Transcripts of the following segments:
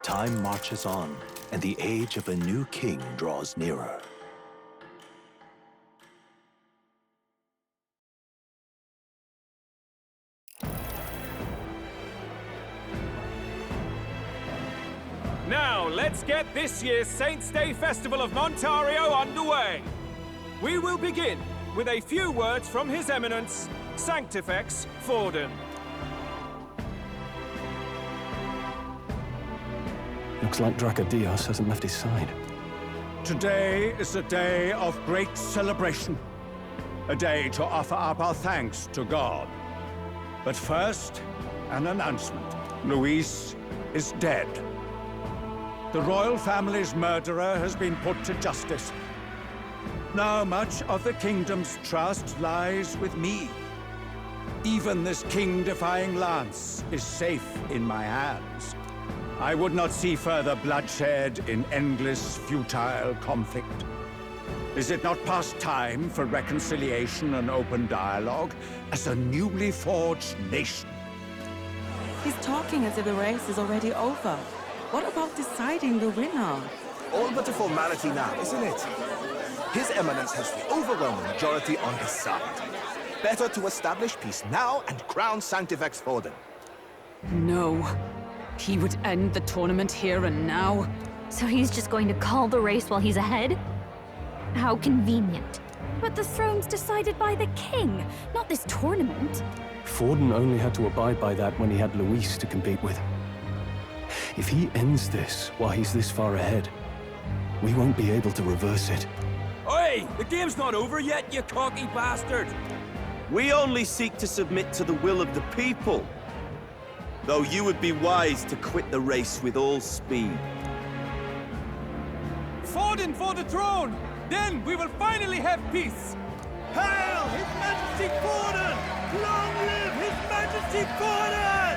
Time marches on, and the age of a new king draws nearer. Now, let's get this year's Saints' Day Festival of Montario underway. We will begin with a few words from His Eminence, Sanctifex Forden. Looks like Dracodios hasn't left his side. Today is a day of great celebration. A day to offer up our thanks to God. But first, an announcement. Luis is dead. The royal family's murderer has been put to justice. Now much of the kingdom's trust lies with me. Even this king-defying lance is safe in my hands. I would not see further bloodshed in endless, futile conflict. Is it not past time for reconciliation and open dialogue as a newly forged nation? He's talking as if the race is already over. What about deciding the winner? All but a formality now, isn't it? His Eminence has the overwhelming majority on his side. Better to establish peace now and crown Sanctifex Forden. No. He would end the tournament here and now. So he's just going to call the race while he's ahead? How convenient. But the throne's decided by the king, not this tournament. Forden only had to abide by that when he had Luis to compete with. If he ends this while he's this far ahead, we won't be able to reverse it. Oi! The game's not over yet, you cocky bastard! We only seek to submit to the will of the people. Though you would be wise to quit the race with all speed. Forden for the throne! Then we will finally have peace! Hail His Majesty Forden! Long live His Majesty Forden!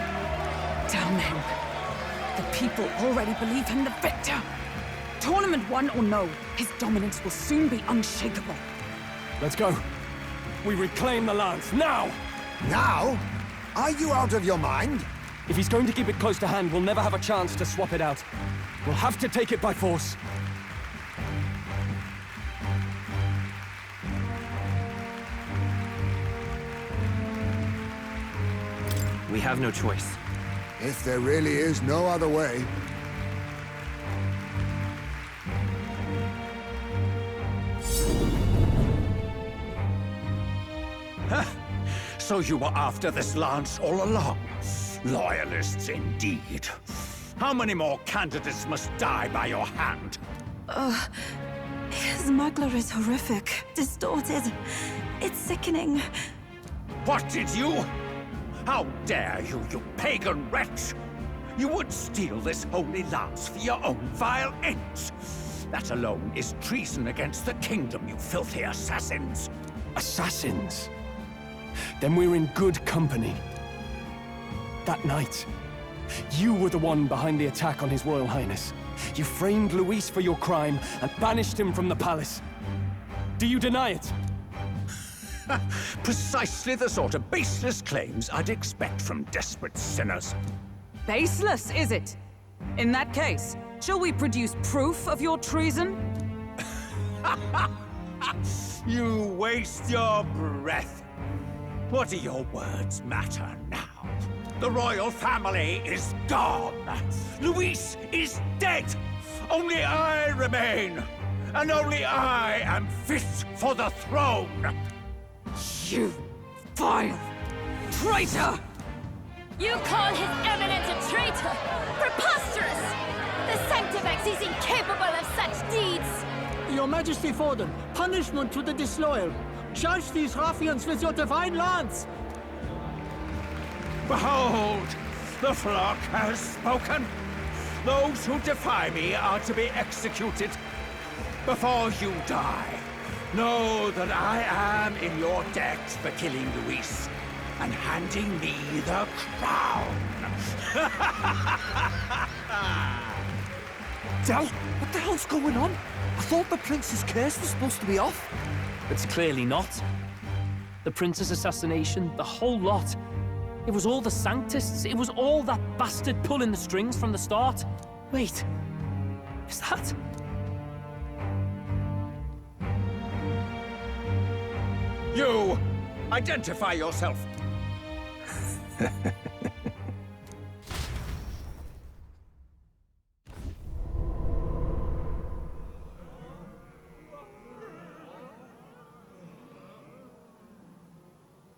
Damn him. The people already believe him the victor. Tournament won or no, his dominance will soon be unshakable. Let's go. We reclaim the lance, now! Now? Are you out of your mind? If he's going to keep it close to hand, we'll never have a chance to swap it out. We'll have to take it by force. We have no choice. If there really is no other way. So you were after this lance all along? Loyalists indeed. How many more candidates must die by your hand? His smuggler is horrific, distorted. It's sickening. What did you? How dare you, you pagan wretch! You would steal this holy lance for your own vile ends. That alone is treason against the kingdom, you filthy assassins. Assassins? Then we're in good company. That night, you were the one behind the attack on His Royal Highness. You framed Luis for your crime and banished him from the palace. Do you deny it? Precisely the sort of baseless claims I'd expect from desperate sinners. Baseless, is it? In that case, shall we produce proof of your treason? You waste your breath. What do your words matter now? The royal family is gone. Luis is dead. Only I remain. And only I am fit for the throne. You vile traitor! You call His Eminence a traitor? Preposterous! The Sanctifex is incapable of such deeds! Your Majesty Forden, punishment to the disloyal. Judge these ruffians with your divine lance! Behold, the flock has spoken. Those who defy me are to be executed. Before you die, know that I am in your debt for killing Luis and handing me the crown. Del, what the hell's going on? I thought the prince's curse was supposed to be off. It's clearly not. The prince's assassination, the whole lot. It was all the Sanctists. It was all that bastard pulling the strings from the start. Wait. Is that... You! Identify yourself!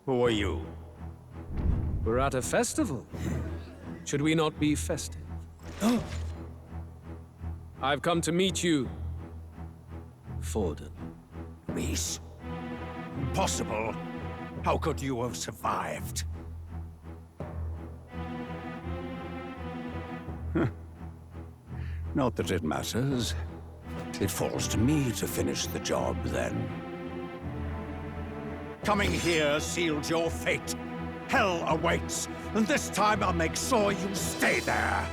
Who are you? We're at a festival. Should we not be festive? I've come to meet you, Forden. Reese? Impossible. How could you have survived? Not that it matters. It falls to me to finish the job, then. Coming here sealed your fate. Hell awaits, and this time I'll make sure you stay there.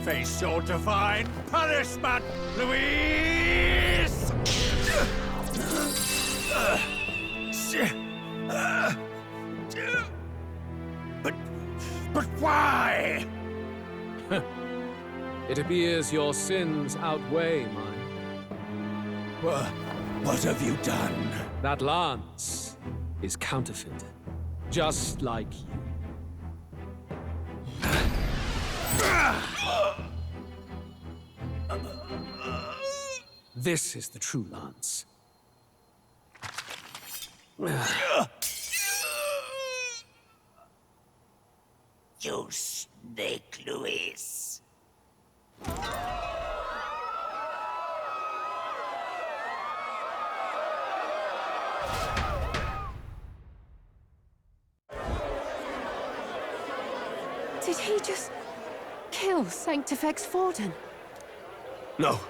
Face your divine punishment, Louise! But why? It appears your sins outweigh mine. What have you done? That lance is counterfeit, just like you. This is the true lance. You snake, Louise. Did he just kill Sanctifex Forden? No.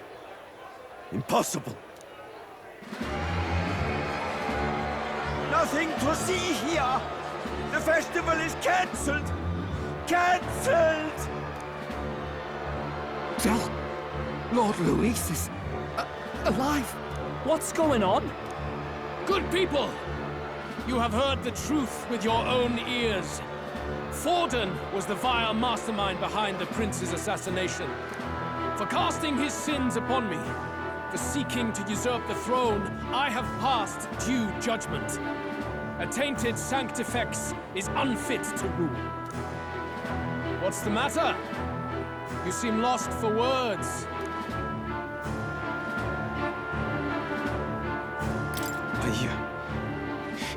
Impossible. Nothing to see here. The festival is cancelled. Cancelled! Lord Louis is... alive. What's going on? Good people! You have heard the truth with your own ears. Forden was the vile mastermind behind the prince's assassination. For casting his sins upon me, for seeking to usurp the throne, I have passed due judgment. A tainted Sanctifex is unfit to rule. What's the matter? You seem lost for words.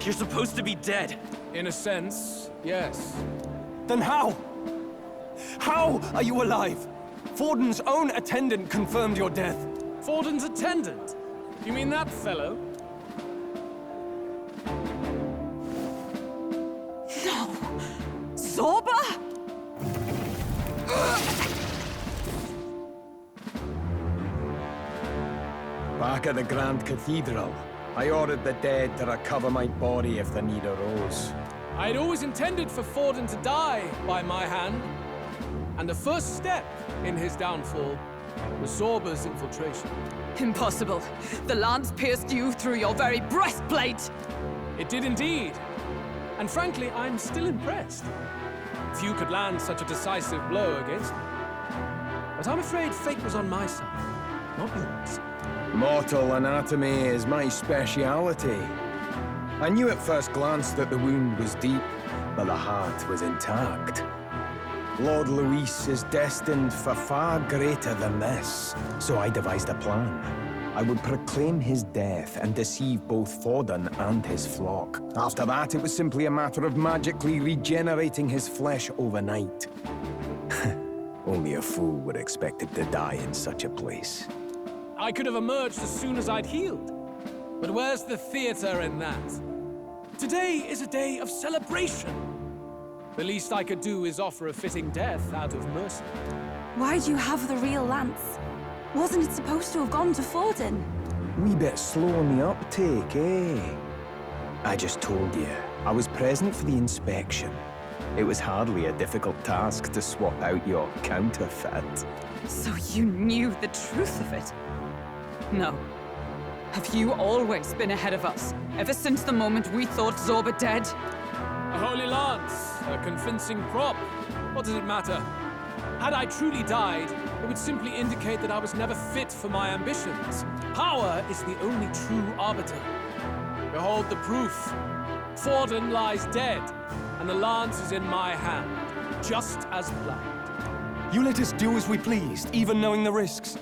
You're supposed to be dead. In a sense, yes. Then how? How are you alive? Forden's own attendant confirmed your death. Forden's attendant? You mean that fellow? No! Zorba? Back at the Grand Cathedral, I ordered the dead to recover my body if the need arose. I'd always intended for Forden to die by my hand. And the first step in his downfall was Zorba's infiltration. Impossible. The lance pierced you through your very breastplate! It did indeed. And frankly, I'm still impressed. Few could land such a decisive blow against me. But I'm afraid fate was on my side, not yours. Mortal anatomy is my speciality. I knew at first glance that the wound was deep, but the heart was intact. Lord Louis is destined for far greater than this, so I devised a plan. I would proclaim his death and deceive both Forden and his flock. After that, it was simply a matter of magically regenerating his flesh overnight. Only a fool would expect it to die in such a place. I could have emerged as soon as I'd healed. But where's the theater in that? Today is a day of celebration. The least I could do is offer a fitting death out of mercy. Why do you have the real lance? Wasn't it supposed to have gone to Forden? Wee bit slow on the uptake, eh? I just told you, I was present for the inspection. It was hardly a difficult task to swap out your counterfeit. So you knew the truth of it? No. Have you always been ahead of us, ever since the moment we thought Zorba dead? A holy lance, a convincing prop. What does it matter? Had I truly died, It would simply indicate that I was never fit for my ambitions. Power is the only true arbiter. Behold the proof. Forden lies dead, and the lance is in my hand, just as planned. You let us do as we pleased, even knowing the risks.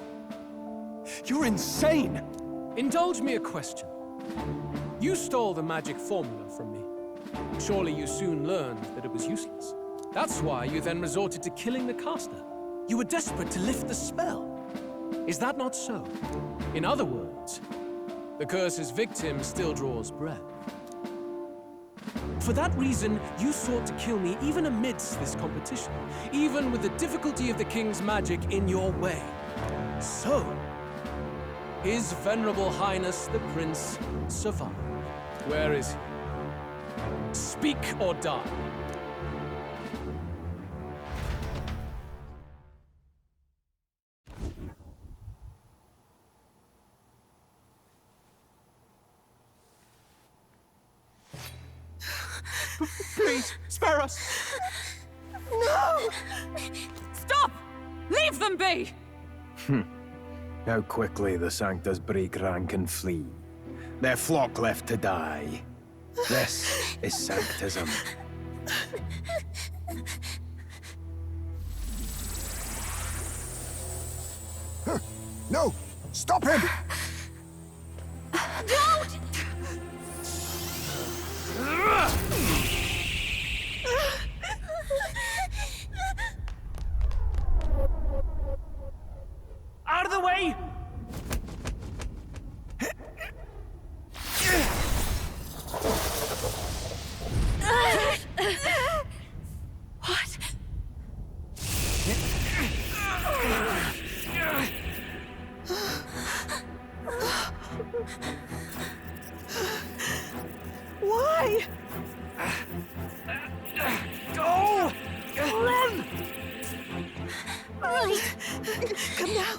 You're insane! Indulge me a question. You stole the magic formula from me. Surely you soon learned that it was useless. That's why you then resorted to killing the caster. You were desperate to lift the spell. Is that not so? In other words, the curse's victim still draws breath. For that reason, you sought to kill me even amidst this competition, even with the difficulty of the king's magic in your way. So, His Venerable Highness the Prince survived. Where is he? Speak or die. Please, spare us! No! Stop! Leave them be! How quickly the Sanctus break rank and flee. Their flock left to die. This is Sanctism. No! Stop him! Don't! Out of the way! What? Why? Go! Run! Right. Come now.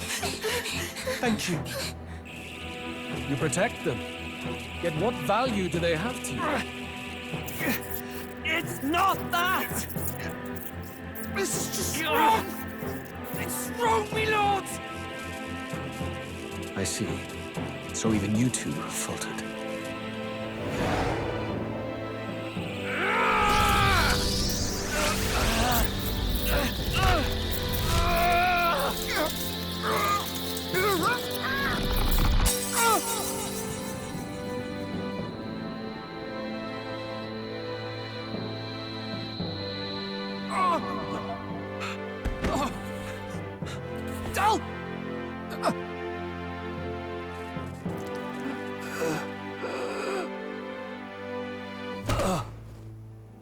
Thank you. You protect them. Yet what value do they have to you? It's not that! This is just wrong! It's wrong, me lords! I see. So even you two faltered. Dal!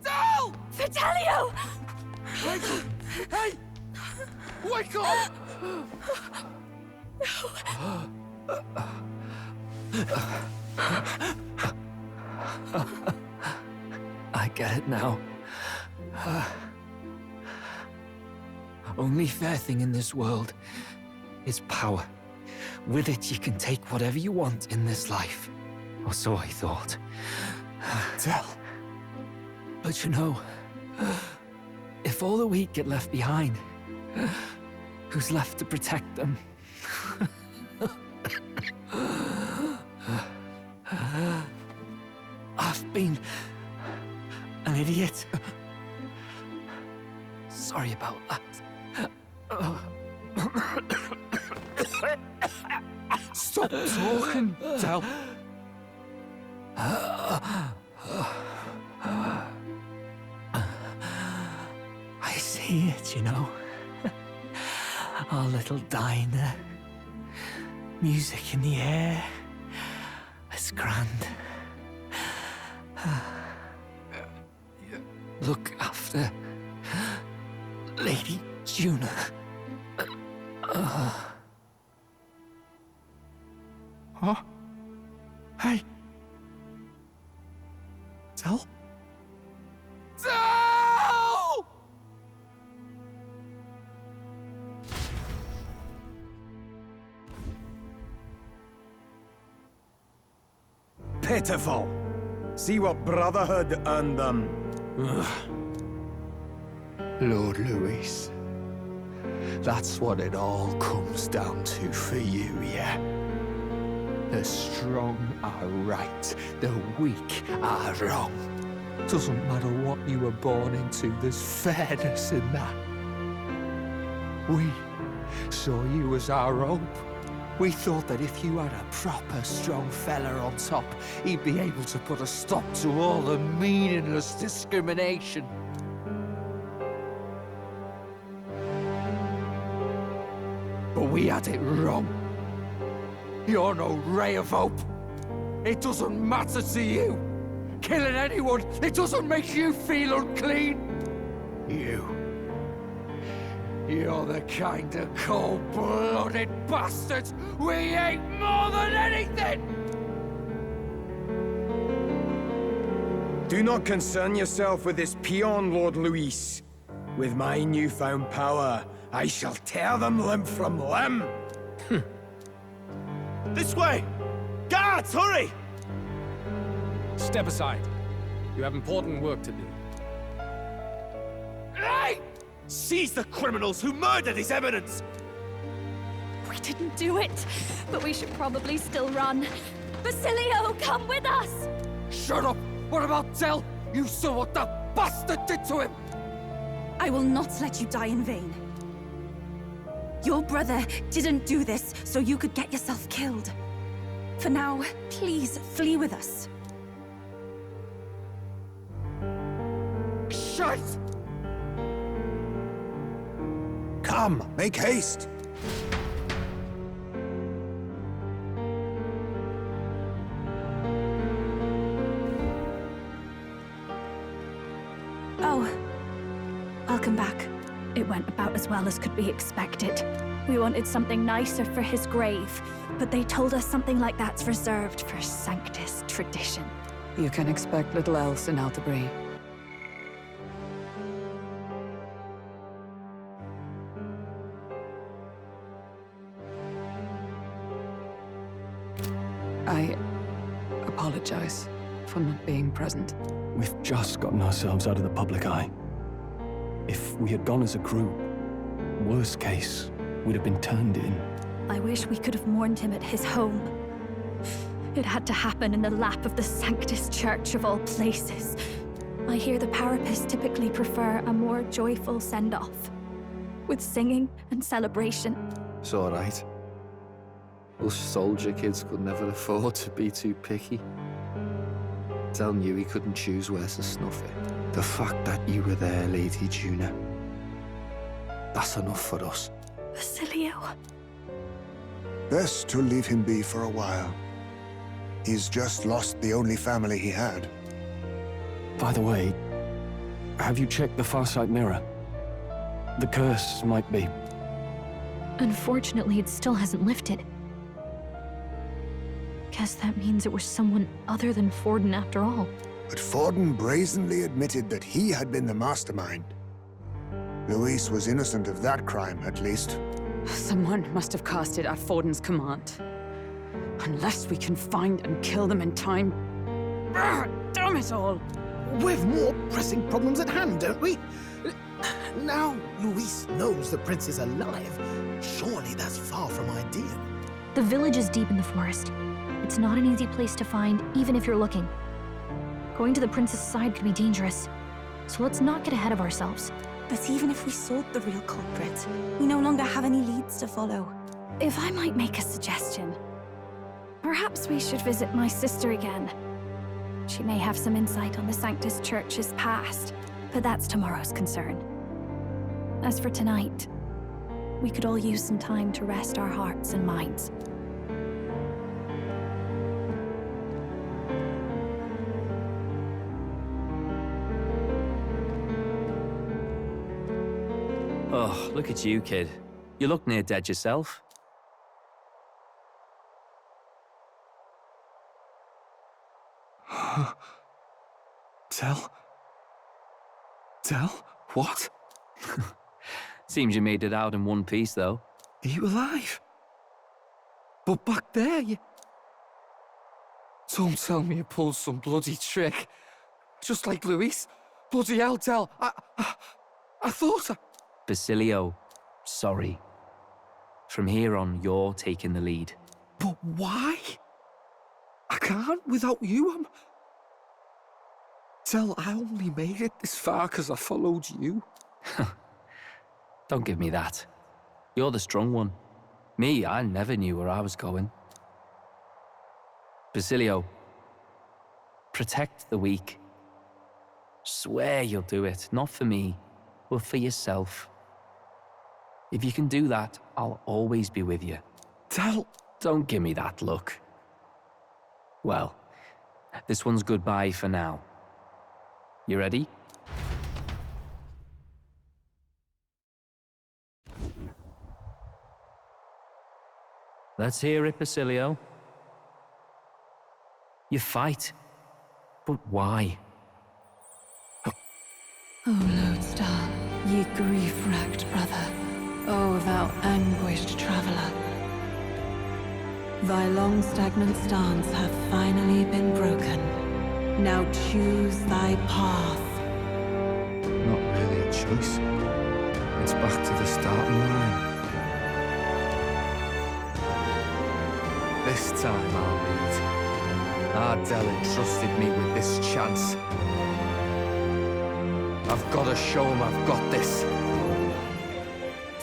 Dal! Vitelio! Hey! Wake up! I get it now. Only fair thing in this world is power. With it, you can take whatever you want in this life. Or so I thought. Tell. But you know, if all the weak get left behind, who's left to protect them? I've been an idiot. Sorry about that. Stop talking, Del. I see it, you know. Our little diner. Music in the air. It's grand. Look after Lady Juna. Huh? Hey. Del? Dal! Pitiful. See what brotherhood earned them. Lord Louis. That's what it all comes down to for you, yeah? The strong are right, the weak are wrong. Doesn't matter what you were born into, there's fairness in that. We saw you as our hope. We thought that if you had a proper strong fella on top, he'd be able to put a stop to all the meaningless discrimination. But we had it wrong. You're no ray of hope. It doesn't matter to you. Killing anyone, it doesn't make you feel unclean. You're the kind of cold-blooded bastards we hate more than anything! Do not concern yourself with this peon, Lord Luis. With my newfound power, I shall tear them limb from limb. This way! Guards, hurry! Step aside. You have important work to do. Hey! Seize the criminals who murdered His Eminence! We didn't do it, but we should probably still run. Basilio, come with us! Shut up! What about Tell? You saw what that bastard did to him! I will not let you die in vain. Your brother didn't do this so you could get yourself killed. For now, please flee with us. Shite! Come, make haste! Oh, welcome back. It went about as well as could be expected. We wanted something nicer for his grave, but they told us something like that's reserved for Sanctus tradition. You can expect little else in Altabri. I apologize for not being present. We've just gotten ourselves out of the public eye. If we had gone as a group, worst case, we'd have been turned in. I wish we could have mourned him at his home. It had to happen in the lap of the Sanctus Church of all places. I hear the Parapists typically prefer a more joyful send-off, with singing and celebration. It's all right. Us soldier kids could never afford to be too picky. Tell knew he couldn't choose where to snuff it. The fact that you were there, Lady Juna, that's enough for us. Basilio. Best to leave him be for a while. He's just lost the only family he had. By the way, have you checked the Farsight mirror? The curse might be... Unfortunately, it still hasn't lifted. Guess that means it was someone other than Forden after all. But Forden brazenly admitted that he had been the mastermind. Luis was innocent of that crime, at least. Someone must have cast it at Forden's command. Unless we can find and kill them in time. Damn it all! We've more pressing problems at hand, don't we? Now Luis knows the prince is alive. Surely that's far from ideal. The village is deep in the forest. It's not an easy place to find, even if you're looking. Going to the prince's side could be dangerous. So let's not get ahead of ourselves. But even if we sought the real culprit, we no longer have any leads to follow. If I might make a suggestion, perhaps we should visit my sister again. She may have some insight on the Sanctus Church's past, but that's tomorrow's concern. As for tonight, we could all use some time to rest our hearts and minds. Oh, look at you, kid. You look near dead yourself. Tell? What? Seems you made it out in one piece, though. Are you alive? But back there, you... Don't tell me you pulled some bloody trick. Just like Luis. Bloody hell, Tell. I thought I... Basilio, Sorry. From here on, you're taking the lead. But why? I can't without you. Tell, I only made it this far because I followed you. Don't give me that. You're the strong one. Me, I never knew where I was going. Basilio, protect the weak. Swear you'll do it, not for me, but for yourself. If you can do that, I'll always be with you. Tell... Don't give me that look. Well, this one's goodbye for now. You ready? Let's hear it, Basilio. You fight, but why? O Lodestar, ye grief-racked brother, O thou anguished traveler. Thy long stagnant stance hath finally been broken. Now choose thy path. Not really a choice. It's back to the starting line. This time I'll lead. Ardell entrusted me with this chance. I've got to show him I've got this.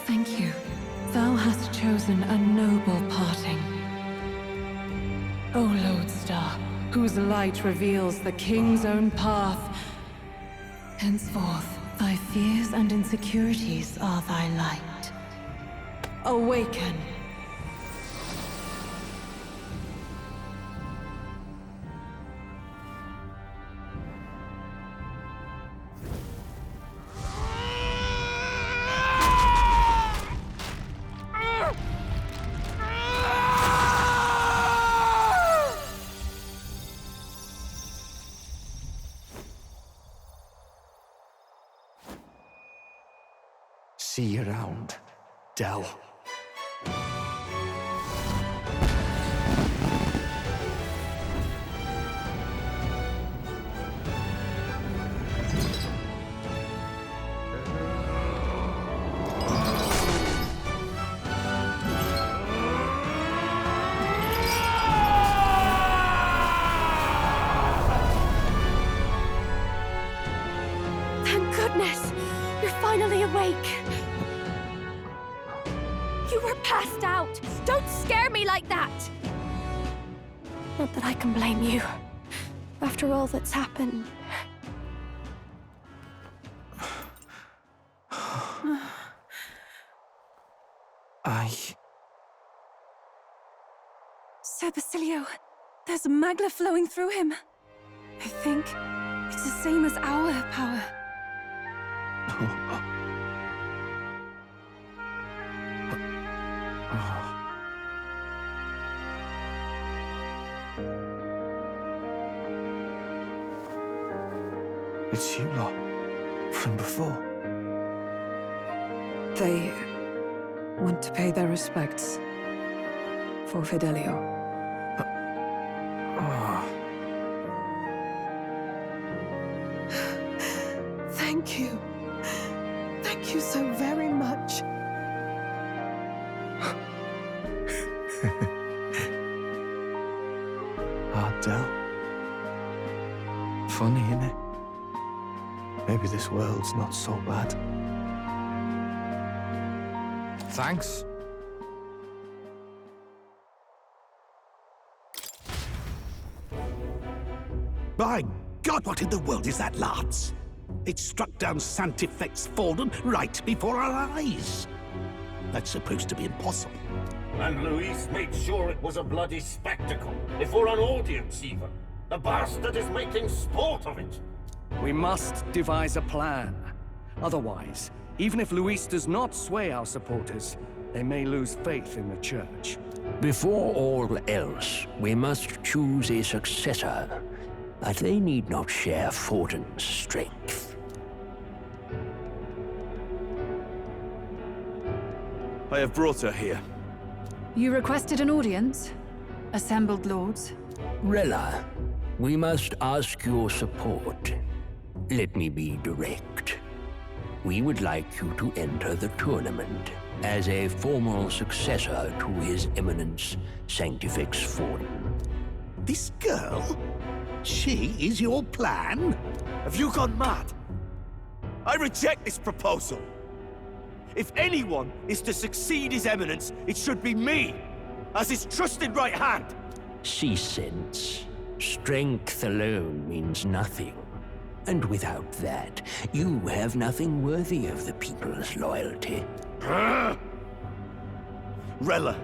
Thank you. Thou hast chosen a noble parting. O Lodestar, whose light reveals the king's own path. Henceforth, thy fears and insecurities are thy light. Awaken. See you around, Dell. Thank goodness! You're finally awake! You were passed out! Don't scare me like that! Not that I can blame you. After all that's happened. Sir Basilio, there's magla flowing through him. I think it's the same as our power. It's you lot, from before. They want to pay their respects for Fidelio. Thank you. Thank you so very much. Ardell. Funny, innit? Maybe this world's not so bad. Thanks. By God, what in the world is that, lads? It struck down Sanctifex Fallen right before our eyes. That's supposed to be impossible. And Luis made sure it was a bloody spectacle, before an audience even. The bastard is making sport of it. We must devise a plan. Otherwise, even if Luis does not sway our supporters, they may lose faith in the church. Before all else, we must choose a successor. But they need not share Forden's strength. I have brought her here. You requested an audience? Assembled lords? Rella, we must ask your support. Let me be direct. We would like you to enter the tournament. as a formal successor to His Eminence Sanctifex Forden. This girl? She is your plan? Have you gone mad? I reject this proposal. If anyone is to succeed His Eminence, it should be me, as his trusted right hand. Cease sense. Strength alone means nothing. And without that, you have nothing worthy of the people's loyalty. Rella,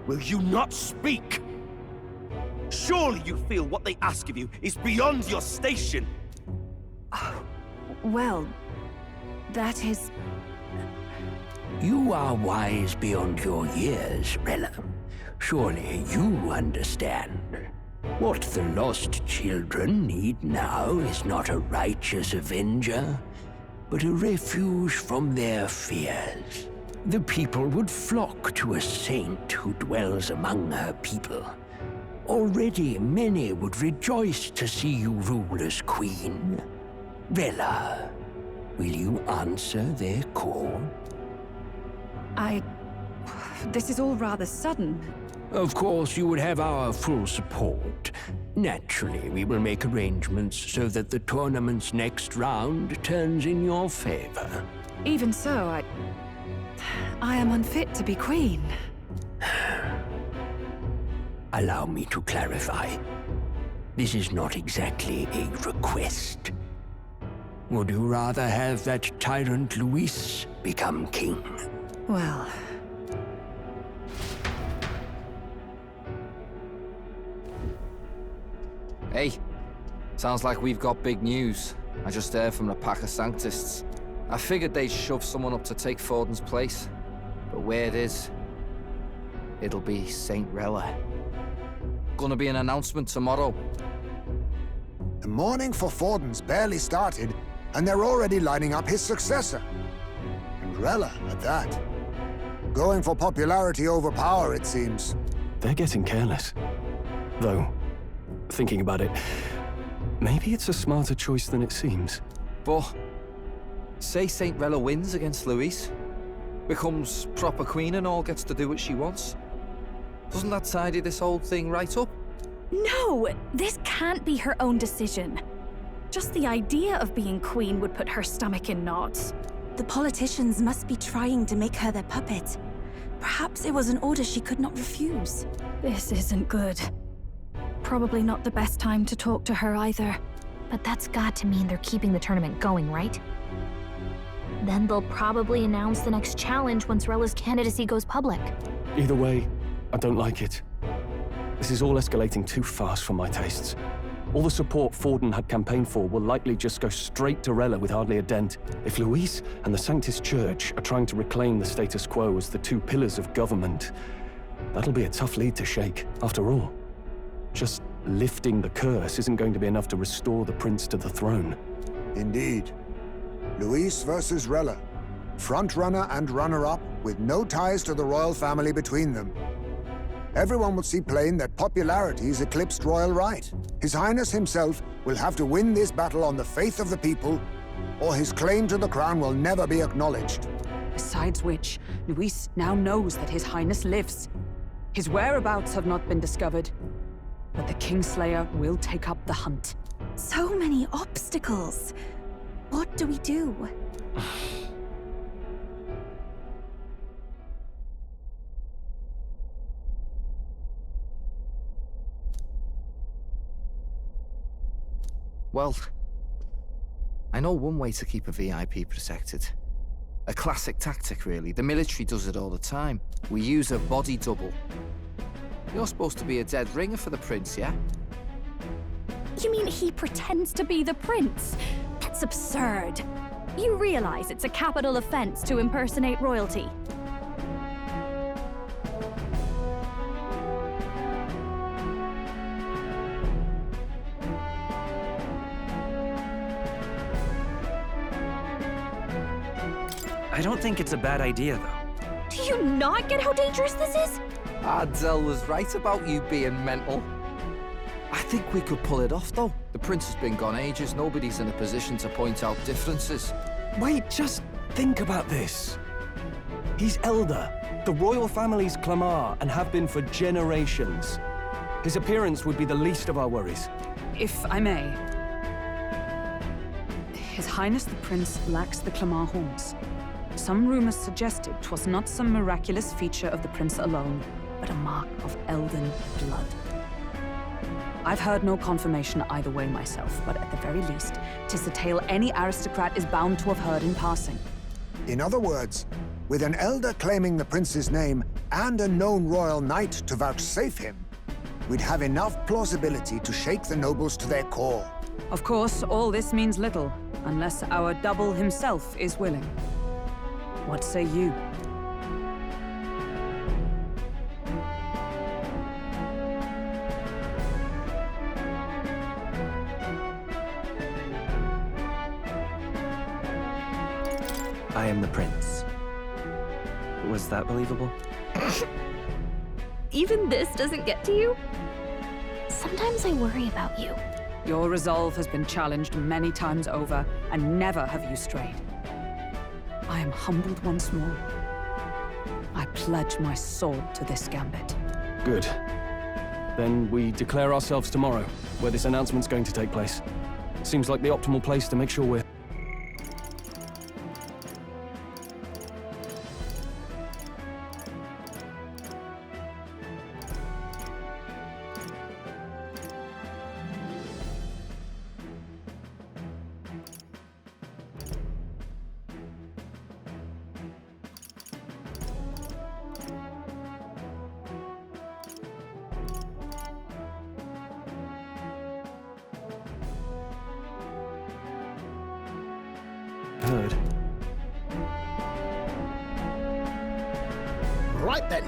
will you not speak? Surely you feel what they ask of you is beyond your station. Well, that is... You are wise beyond your years, Rella. Surely you understand. What the lost children need now is not a righteous avenger, but a refuge from their fears. The people would flock to a saint who dwells among her people. Already many would rejoice to see you rule as queen. Rella, will you answer their call? This is all rather sudden. Of course, you would have our full support. Naturally, we will make arrangements so that the tournament's next round turns in your favor. Even so, I am unfit to be queen. Allow me to clarify. This is not exactly a request. Would you rather have that tyrant Luis become king? Well... Hey, sounds like we've got big news. I just heard from the pack of Sanctists. I figured they'd shove someone up to take Forden's place. But where it is, it'll be Saint Rella. Gonna be an announcement tomorrow. The mourning for Forden's barely started, and they're already lining up his successor. And Rella, at that. Going for popularity over power, it seems. They're getting careless. Though, thinking about it, maybe it's a smarter choice than it seems. But, say Saint Rella wins against Luis, becomes proper queen and all, gets to do what she wants. Doesn't that tidy this whole thing right up? No! This can't be her own decision. Just the idea of being queen would put her stomach in knots. The politicians must be trying to make her their puppet. Perhaps it was an order she could not refuse. This isn't good. Probably not the best time to talk to her either. But that's got to mean they're keeping the tournament going, right? Then they'll probably announce the next challenge once Rella's candidacy goes public. Either way, I don't like it. This is all escalating too fast for my tastes. All the support Forden had campaigned for will likely just go straight to Rella with hardly a dent. If Luis and the Sanctist Church are trying to reclaim the status quo as the two pillars of government, that'll be a tough lead to shake. After all, just lifting the curse isn't going to be enough to restore the prince to the throne. Indeed. Luis versus Rella. Frontrunner and runner-up with no ties to the royal family between them. Everyone will see plain that popularity's eclipsed royal right. His Highness himself will have to win this battle on the faith of the people, or his claim to the crown will never be acknowledged. Besides which, Luis now knows that His Highness lives. His whereabouts have not been discovered, but the Kingslayer will take up the hunt. So many obstacles. What do we do? Well, I know one way to keep a VIP protected. A classic tactic, really. The military does it all the time. We use a body double. You're supposed to be a dead ringer for the prince, yeah? You mean he pretends to be the prince? That's absurd. You realize it's a capital offense to impersonate royalty. I don't think it's a bad idea, though. Do you not get how dangerous this is? Ardell was right about you being mental. I think we could pull it off, though. The prince has been gone ages. Nobody's in a position to point out differences. Wait, just think about this. He's elder. The royal family's Clamar, and have been for generations. His appearance would be the least of our worries. If I may. His Highness the Prince lacks the Clamar horns. Some rumors suggested 'twas not some miraculous feature of the prince alone, but a mark of elven blood. I've heard no confirmation either way myself, but at the very least, 'tis a tale any aristocrat is bound to have heard in passing. In other words, with an elder claiming the prince's name and a known royal knight to vouchsafe him, we'd have enough plausibility to shake the nobles to their core. Of course, all this means little, unless our double himself is willing. What say you? I am the prince. Was that believable? Even this doesn't get to you? Sometimes I worry about you. Your resolve has been challenged many times over, and never have you strayed. I am humbled once more. I pledge my sword to this gambit. Good. Then we declare ourselves tomorrow, where this announcement's going to take place. Seems like the optimal place to make sure we're... heard. Right then.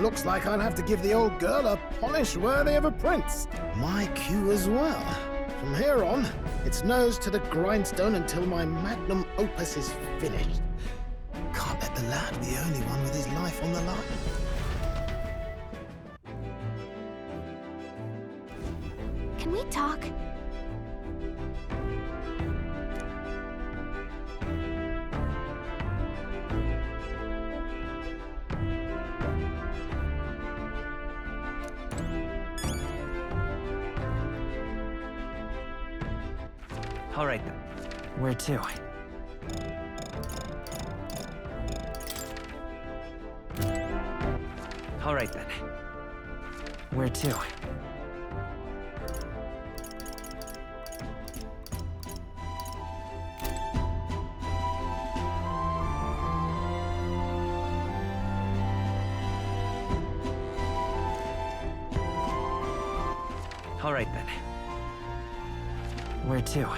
Looks like I'll have to give the old girl a polish worthy of a prince. My cue as well. From here on, it's nose to the grindstone until my magnum opus is finished. Can't let the lad be the only one with his life on the line. Can we talk? All right then. Where to? All right then. Where to? All right then. Where to?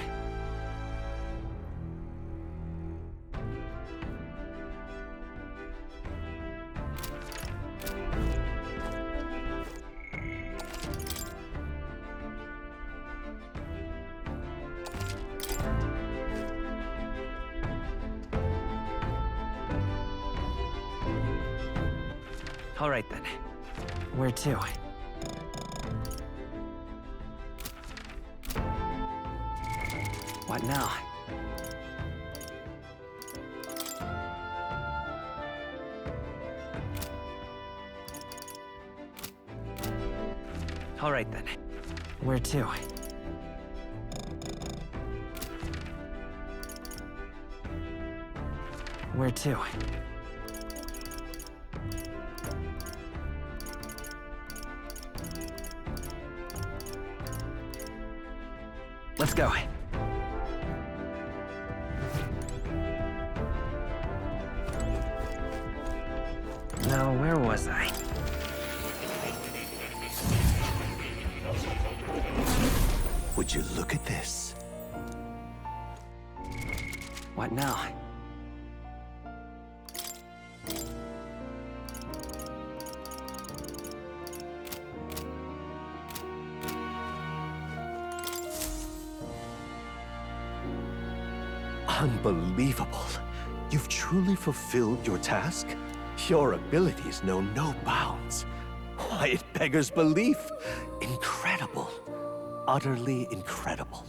All right then. Where to? What now? All right then. Where to? Where to? Let's go. Now, where was I? Would you look at this? What now? Unbelievable. You've truly fulfilled your task? Your abilities know no bounds. Why, it beggars belief. Incredible. Utterly incredible.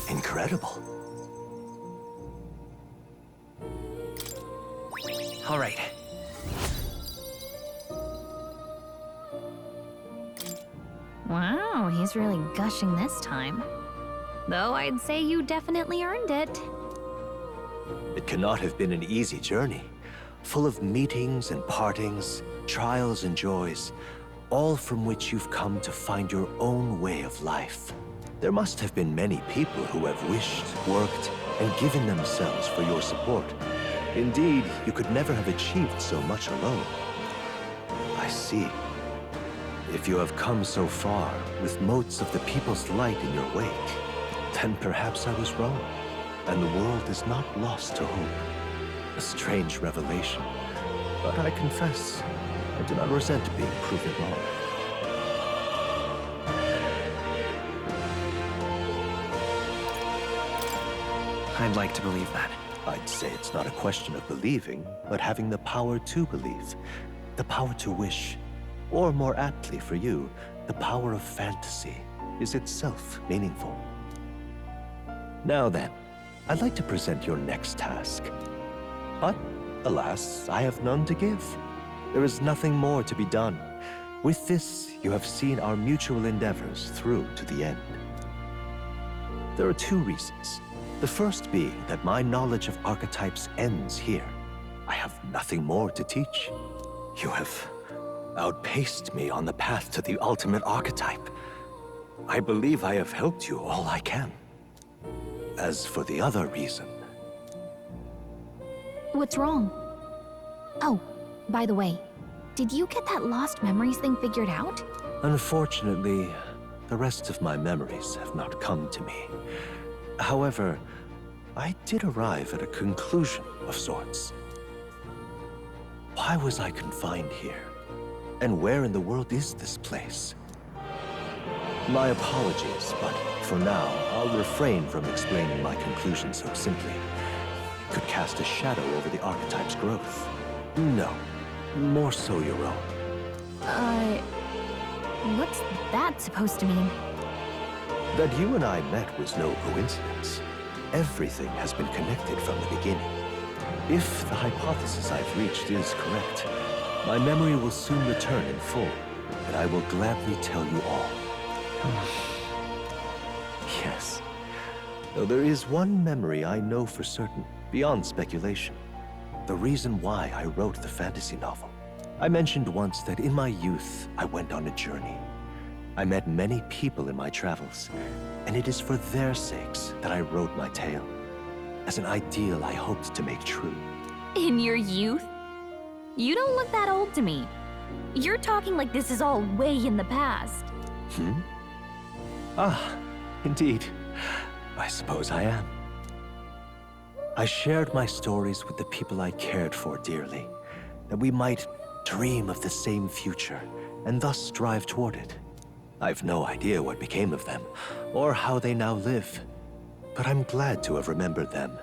Incredible. All right. Wow, he's really gushing this time. Though I'd say you definitely earned it. It cannot have been an easy journey, full of meetings and partings, trials and joys, all from which you've come to find your own way of life. There must have been many people who have wished, worked, and given themselves for your support. Indeed, you could never have achieved so much alone. I see. If you have come so far, with motes of the people's light in your wake, then perhaps I was wrong, and the world is not lost to hope. A strange revelation, but I confess, I do not resent being proven wrong. I'd like to believe that. I'd say it's not a question of believing, but having the power to believe, the power to wish, or more aptly for you, the power of fantasy is itself meaningful. Now then, I'd like to present your next task. But, alas, I have none to give. There is nothing more to be done. With this, you have seen our mutual endeavors through to the end. There are two reasons. The first being that my knowledge of archetypes ends here. I have nothing more to teach. You have outpaced me on the path to the ultimate archetype. I believe I have helped you all I can. As for the other reason... What's wrong? Oh, by the way, did you get that lost memories thing figured out? Unfortunately, the rest of my memories have not come to me. However, I did arrive at a conclusion of sorts. Why was I confined here? And where in the world is this place? My apologies, but for now, I'll refrain from explaining my conclusion so simply. It could cast a shadow over the archetype's growth. No, more so your own. What's that supposed to mean? That you and I met was no coincidence. Everything has been connected from the beginning. If the hypothesis I've reached is correct, my memory will soon return in full, and I will gladly tell you all. Yes. Though there is one memory I know for certain, beyond speculation. The reason why I wrote the fantasy novel. I mentioned once that in my youth, I went on a journey. I met many people in my travels, and it is for their sakes that I wrote my tale, as an ideal I hoped to make true. In your youth? You don't look that old to me. You're talking like this is all way in the past. Ah, indeed. I suppose I am. I shared my stories with the people I cared for dearly, that we might dream of the same future, and thus strive toward it. I've no idea what became of them, or how they now live, but I'm glad to have remembered them.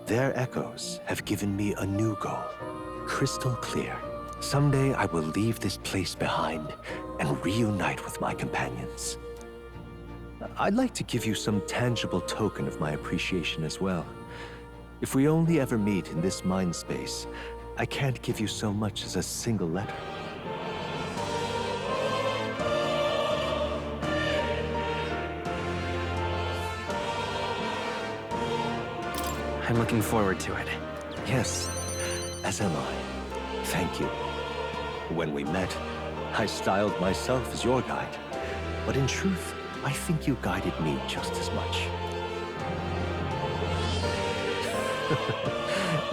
Their echoes have given me a new goal, crystal clear. Someday I will leave this place behind and reunite with my companions. I'd like to give you some tangible token of my appreciation as well. If we only ever meet in this mind space, I can't give you so much as a single letter. I'm looking forward to it. Yes, as am I. Thank you. When we met, I styled myself as your guide. But in truth, I think you guided me just as much.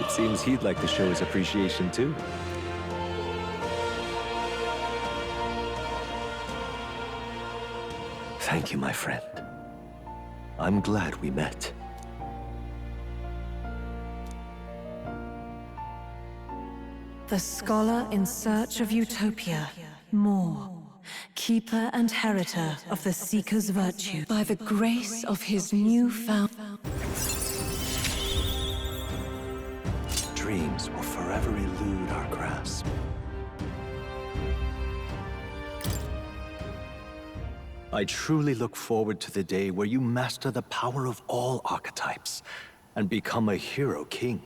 It seems he'd like to show his appreciation too. Thank you, my friend. I'm glad we met. The scholar in search of utopia, more. Keeper and heritor of the Seeker's virtue. By the grace of his newfound... Dreams will forever elude our grasp. I truly look forward to the day where you master the power of all archetypes and become a hero king,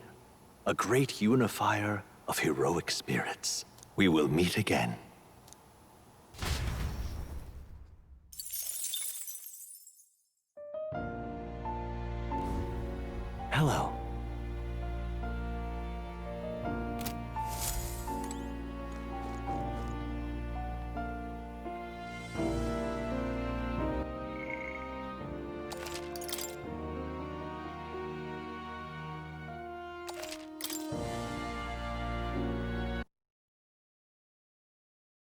a great unifier of heroic spirits. We will meet again. Hello.